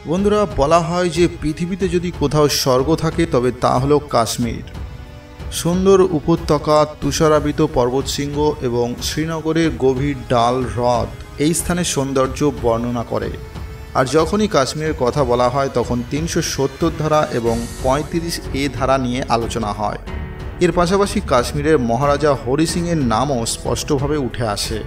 বন্ধুরা, বলা হয় যে পৃথিবীতে যদি কোথাও স্বর্গ থাকে তবে তা হলো কাশ্মীর। সুন্দর উপত্যকা, তুষারাবৃত পর্বতশৃঙ্গ এবং শ্রীনগরের গভীর ডাল হ্রদ এই স্থানের সৌন্দর্য বর্ণনা করে। আর যখনই কাশ্মীরের কথা বলা হয় তখন 370 ধারা এবং 35A ধারা নিয়ে আলোচনা হয়। এর পাশাপাশি কাশ্মীরের মহারাজা হরি সিংয়ের নামও স্পষ্টভাবে উঠে আসে।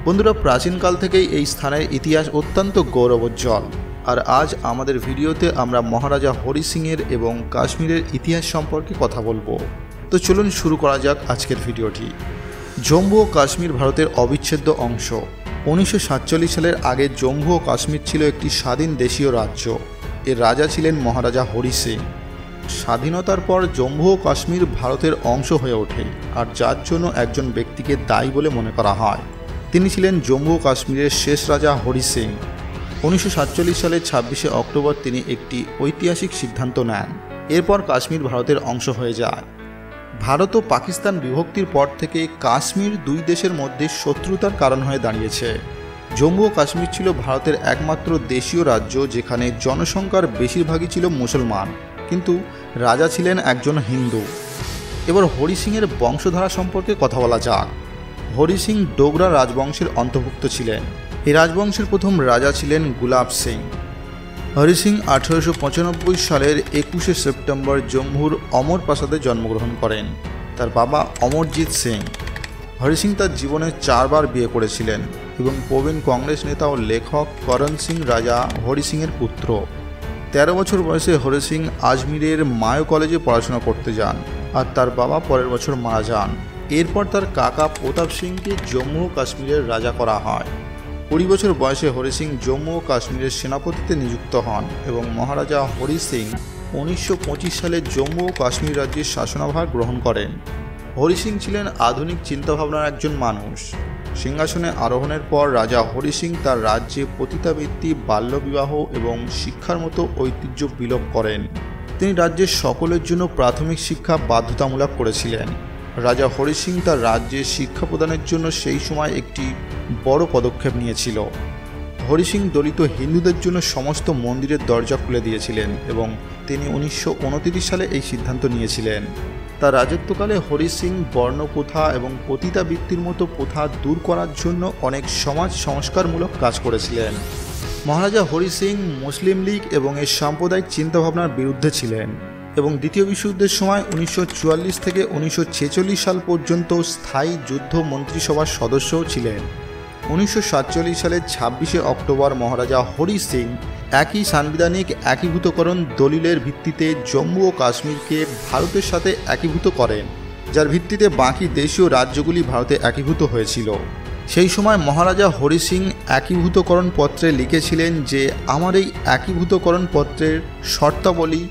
বন্ধুরা, প্রাচীনকাল থেকেই এই স্থানের ইতিহাস অত্যন্ত গৌরবোজ্জ্বল। আর আজ আমাদের ভিডিওতে আমরা মহারাজা হরি সিংয়ের এবং কাশ্মীরের ইতিহাস সম্পর্কে কথা বলবো। তো চলুন শুরু করা যাক আজকের ভিডিওটি। জম্মু ও কাশ্মীর ভারতের অবিচ্ছেদ্য অংশ। 1947 সালের আগে জম্মু ও কাশ্মীর ছিল একটি স্বাধীন দেশীয় রাজ্য। এর রাজা ছিলেন মহারাজা হরি সিং। স্বাধীনতার পর জম্মু ও কাশ্মীর ভারতের অংশ হয়ে ওঠে, আর যার জন্য একজন ব্যক্তিকে দায়ী বলে মনে করা হয়। তিনি ছিলেন জম্মু ও কাশ্মীরের শেষ রাজা হরি সিং। 1947 সালের 26শে অক্টোবর তিনি একটি ঐতিহাসিক সিদ্ধান্ত নেন। এরপর কাশ্মীর ভারতের অংশ হয়ে যায়। ভারত ও পাকিস্তান বিভক্তির পর থেকে কাশ্মীর দুই দেশের মধ্যে শত্রুতার কারণ হয়ে দাঁড়িয়েছে। জম্মু ও কাশ্মীর ছিল ভারতের একমাত্র দেশীয় রাজ্য যেখানে জনসংখ্যার বেশিরভাগই ছিল মুসলমান, কিন্তু রাজা ছিলেন একজন হিন্দু। এবার হরি সিংয়ের বংশধারা সম্পর্কে কথা বলা যাক। হরি সিং ডোগরা রাজবংশের অন্তর্ভুক্ত ছিলেন। এই রাজবংশের প্রথম রাজা ছিলেন গুলাব সিং। হরি সিং 1895 সালের 21শে সেপ্টেম্বর জম্মুর অমর প্রাসাদে জন্মগ্রহণ করেন। তার বাবা অমরজিৎ সিং। হরি সিং তার জীবনে 4 বার বিয়ে করেছিলেন এবং প্রবীণ কংগ্রেস নেতা ও লেখক করণ সিং রাজা হরি সিংয়ের পুত্র। 13 বছর বয়সে হরি সিং আজমিরের মায়ো কলেজে পড়াশোনা করতে যান, আর তার বাবা পরের বছর মারা যান। এরপর তার কাকা প্রতাপ সিংকে জম্মু ও কাশ্মীরের রাজা করা হয়। 20 বছর বয়সে হরি সিং জম্মু ও কাশ্মীরের সেনাপতিতে নিযুক্ত হন এবং মহারাজা হরি সিং 1925 সালে জম্মু ও কাশ্মীর রাজ্যের শাসনভার গ্রহণ করেন। হরি সিং ছিলেন আধুনিক চিন্তাভাবনার একজন মানুষ। সিংহাসনে আরোহণের পর রাজা হরি সিং তার রাজ্যে পতিতাবৃত্তি, বাল্যবিবাহ এবং শিক্ষার মতো ঐতিহ্য বিলোপ করেন। তিনি রাজ্যের সকলের জন্য প্রাথমিক শিক্ষা বাধ্যতামূলক করেছিলেন। রাজা হরি সিং তার রাজ্যে শিক্ষা প্রদানের জন্য সেই সময় একটি বড় পদক্ষেপ নিয়েছিল। হরি সিং দলিত হিন্দুদের জন্য সমস্ত মন্দিরের দরজা খুলে দিয়েছিলেন এবং তিনি 1929 সালে এই সিদ্ধান্ত নিয়েছিলেন। তার রাজত্বকালে হরি সিং বর্ণপ্রথা এবং পতিতাবৃত্তির মতো প্রথা দূর করার জন্য অনেক সমাজ সংস্কারমূলক কাজ করেছিলেন। মহারাজা হরি সিং মুসলিম লীগ এবং এর সাম্প্রদায়িক চিন্তাভাবনার বিরুদ্ধে ছিলেন এবং দ্বিতীয় বিশ্বযুদ্ধের সময় 1944 থেকে 1946 সাল পর্যন্ত স্থায়ী যুদ্ধ মন্ত্রিসভার সদস্যও ছিলেন। 1947 সালের 26শে অক্টোবর মহারাজা হরি সিং একই সাংবিধানিক একীভূতকরণ দলিলের ভিত্তিতে জম্মু ও কাশ্মীরকে ভারতের সাথে একীভূত করেন, যার ভিত্তিতে বাকি দেশীয় রাজ্যগুলি ভারতে একীভূত হয়েছিল। সেই সময় মহারাজা হরি সিং একীভূতকরণ পত্রে লিখেছিলেন যে আমার এই একীভূতকরণ পত্রের শর্তাবলী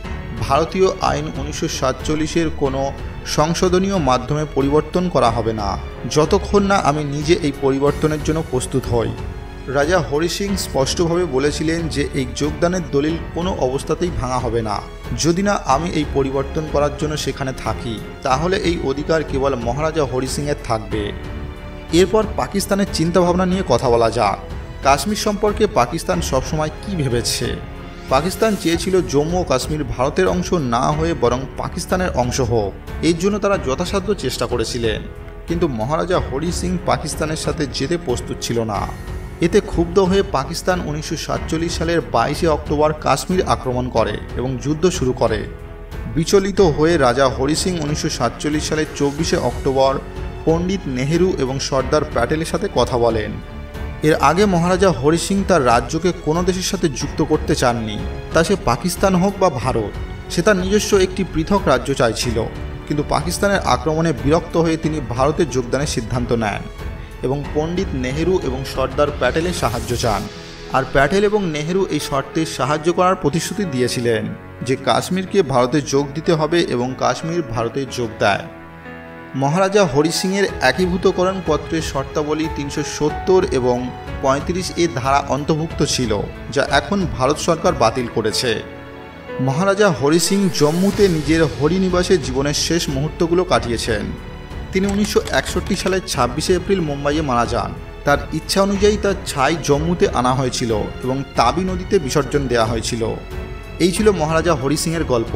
ভারতীয় আইন 1947-এর কোনো সংশোধনীয় মাধ্যমে পরিবর্তন করা হবে না, যতক্ষণ না আমি নিজে এই পরিবর্তনের জন্য প্রস্তুত হই। রাজা হরি সিং স্পষ্টভাবে বলেছিলেন যে এই যোগদানের দলিল কোনো অবস্থাতেই ভাঙা হবে না। যদি না আমি এই পরিবর্তন করার জন্য সেখানে থাকি, তাহলে এই অধিকার কেবল মহারাজা হরি সিংয়ের থাকবে। এরপর পাকিস্তানের চিন্তাভাবনা নিয়ে কথা বলা যাক। কাশ্মীর সম্পর্কে পাকিস্তান সবসময় কী ভেবেছে? পাকিস্তান চেয়েছিল জম্মু ও কাশ্মীর ভারতের অংশ না হয়ে বরং পাকিস্তানের অংশ হোক। এর জন্য তারা যথাসাধ্য চেষ্টা করেছিলেন, কিন্তু মহারাজা হরি সিং পাকিস্তানের সাথে যেতে প্রস্তুত ছিল না। এতে ক্ষুব্ধ হয়ে পাকিস্তান 1947 সালের 22শে অক্টোবর কাশ্মীর আক্রমণ করে এবং যুদ্ধ শুরু করে। বিচলিত হয়ে রাজা হরি সিং 1947 সালের 24শে অক্টোবর পণ্ডিত নেহেরু এবং সর্দার প্যাটেলের সাথে কথা বলেন। এর আগে মহারাজা হরি সিং তার রাজ্যকে কোনো দেশের সাথে যুক্ত করতে চাননি, তা সে পাকিস্তান হোক বা ভারত। সে তার নিজস্ব একটি পৃথক রাজ্য চাইছিল, কিন্তু পাকিস্তানের আক্রমণে বিরক্ত হয়ে তিনি ভারতে যোগদানের সিদ্ধান্ত নেন এবং পণ্ডিত নেহেরু এবং সর্দার প্যাটেলের সাহায্য চান। আর প্যাটেল এবং নেহেরু এই শর্তে সাহায্য করার প্রতিশ্রুতি দিয়েছিলেন যে কাশ্মীরকে ভারতে যোগ দিতে হবে এবং কাশ্মীর ভারতে যোগ দেয়। মহারাজা হরি সিংয়ের একীভূতকরণ পত্রের শর্তাবলী 370 এবং 35A ধারা অন্তর্ভুক্ত ছিল, যা এখন ভারত সরকার বাতিল করেছে। মহারাজা হরি সিং জম্মুতে নিজের হরিনিবাসে জীবনের শেষ মুহূর্তগুলো কাটিয়েছেন। তিনি 1961 সালের 26শে এপ্রিল মুম্বাইয়ে মারা যান তার ইচ্ছা অনুযায়ী তার ছাই জম্মুতে আনা হয়েছিল এবং তাবি নদীতে বিসর্জন দেওয়া হয়েছিল। এই ছিল মহারাজা হরি সিংয়ের গল্প।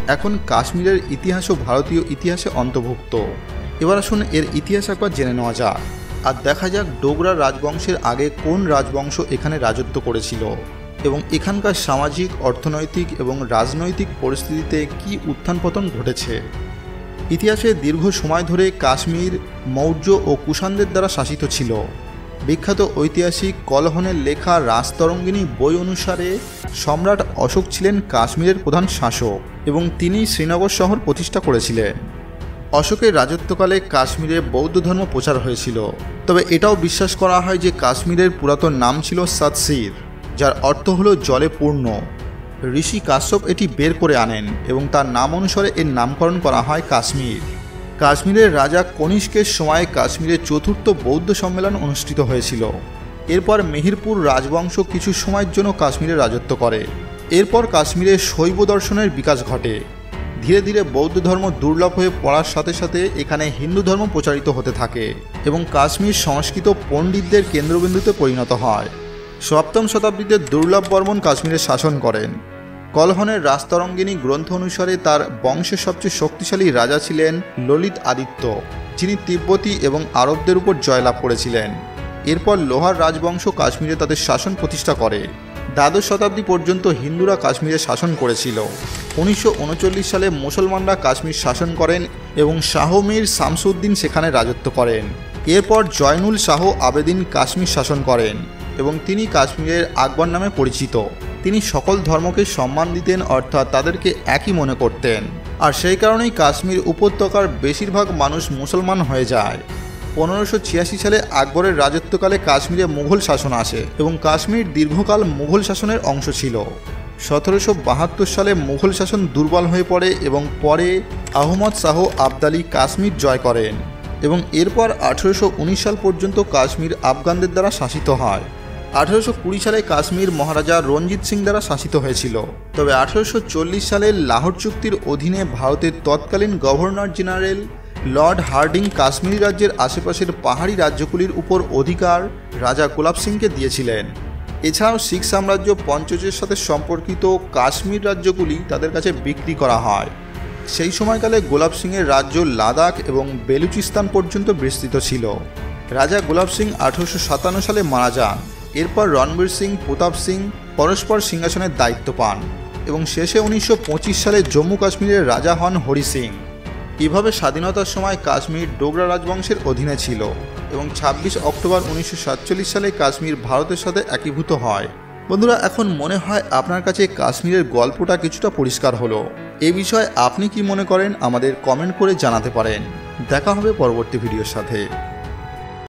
এখন কাশ্মীরের ইতিহাসও ভারতীয় ইতিহাসে অন্তর্ভুক্ত। এবার আসুন এর ইতিহাস একবার জেনে নেওয়া যাক আর দেখা যাক ডোগরা রাজবংশের আগে কোন রাজবংশ এখানে রাজত্ব করেছিল এবং এখানকার সামাজিক, অর্থনৈতিক এবং রাজনৈতিক পরিস্থিতিতে কী উত্থান পতন ঘটেছে। ইতিহাসে দীর্ঘ সময় ধরে কাশ্মীর মৌর্য ও কুষাণদের দ্বারা শাসিত ছিল। বিখ্যাত ঐতিহাসিক কলহনের লেখা রাজতরঙ্গিনী বই অনুসারে সম্রাট অশোক ছিলেন কাশ্মীরের প্রধান শাসক এবং তিনি শ্রীনগর শহর প্রতিষ্ঠা করেছিলেন। অশোকের রাজত্বকালে কাশ্মীরে বৌদ্ধ ধর্ম প্রচার হয়েছিল। তবে এটাও বিশ্বাস করা হয় যে কাশ্মীরের পুরাতন নাম ছিল সৎসির, যার অর্থ হলো জলে পূর্ণ। ঋষি কাশ্যপ এটি বের করে আনেন এবং তার নাম অনুসারে এর নামকরণ করা হয় কাশ্মীর। কাশ্মীরের রাজা কনিষ্কের সময় কাশ্মীরে চতুর্থ বৌদ্ধ সম্মেলন অনুষ্ঠিত হয়েছিল। এরপর মেহেরপুর রাজবংশ কিছু সময়ের জন্য কাশ্মীরে রাজত্ব করে। এরপর কাশ্মীরে শৈব দর্শনের বিকাশ ঘটে। ধীরে ধীরে বৌদ্ধ ধর্ম দুর্লভ হয়ে পড়ার সাথে সাথে এখানে হিন্দু ধর্ম প্রচারিত হতে থাকে এবং কাশ্মীর সংস্কৃত পণ্ডিতদের কেন্দ্রবিন্দুতে পরিণত হয়। সপ্তম শতাব্দীতে দুর্লভ বর্মন কাশ্মীরে শাসন করেন। কলহনের রাজতরঙ্গিনী গ্রন্থ অনুসারে তার বংশের সবচেয়ে শক্তিশালী রাজা ছিলেন ললিত আদিত্য, যিনি তিব্বতী এবং আরবদের উপর জয়লাভ করেছিলেন। এরপর লোহার রাজবংশ কাশ্মীরে তাদের শাসন প্রতিষ্ঠা করে। দ্বাদশ শতাব্দী পর্যন্ত হিন্দুরা কাশ্মীরে শাসন করেছিল। 1939 সালে মুসলমানরা কাশ্মীর শাসন করেন এবং শাহ মীর শামসুদ্দিন সেখানে রাজত্ব করেন। এরপর জয়নুল শাহ আবেদিন কাশ্মীর শাসন করেন এবং তিনি কাশ্মীরের আকবর নামে পরিচিত। তিনি সকল ধর্মকে সম্মান দিতেন, অর্থাৎ তাদেরকে একই মনে করতেন, আর সেই কারণেই কাশ্মীর উপত্যকার বেশিরভাগ মানুষ মুসলমান হয়ে যায়। 1586 সালে আকবরের রাজত্বকালে কাশ্মীরে মুঘল শাসন আসে এবং কাশ্মীর দীর্ঘকাল মুঘল শাসনের অংশ ছিল। 1772 সালে মুঘল শাসন দুর্বল হয়ে পড়ে এবং পরে আহমদ শাহ আবদালি কাশ্মীর জয় করেন এবং এরপর 1819 সাল পর্যন্ত কাশ্মীর আফগানদের দ্বারা শাসিত হয়। 1820 সালে কাশ্মীর মহারাজা রঞ্জিত সিং দ্বারা শাসিত হয়েছিল। তবে 1840 সালে লাহোর চুক্তির অধীনে ভারতের তৎকালীন governor general Lord herding Kashmir রাজ্যের আশেপাশের পাহাড়ি রাজ্যগুলির উপর অধিকার রাজা গোলাপ সিংকে দিয়েছিলেন। এছাড়াও শিখ সাম্রাজ্য পঞ্চজের সাথে সম্পর্কিত কাশ্মীর রাজ্যগুলি তাদের কাছে বিক্রি করা হয়। সেই সময়কালে গোলাপ সিংয়ের রাজ্য লাদাখ এবং বেলুচিস্তান পর্যন্ত বিস্তৃত ছিল। রাজা গোলাপ সিং 1857 সালে মারা যান। এরপর রণবীর সিং, প্রতাপ সিং পরস্পর সিংহাসনের দায়িত্ব পান এবং শেষে 1925 সালে জম্মু কাশ্মীরের রাজা হন হরি সিং। এভাবে স্বাধীনতার সময় কাশ্মীর ডোগরা রাজবংশের অধীনে ছিল এবং 26 অক্টোবর 1947 সালে কাশ্মীর ভারতের সাথে একীভূত হয়। বন্ধুরা, এখন মনে হয় আপনার কাছে কাশ্মীরের গল্পটা কিছুটা পরিষ্কার হলো। এ বিষয়ে আপনি কি মনে করেন আমাদের কমেন্ট করে জানাতে পারেন। দেখা হবে পরবর্তী ভিডিওর সাথে।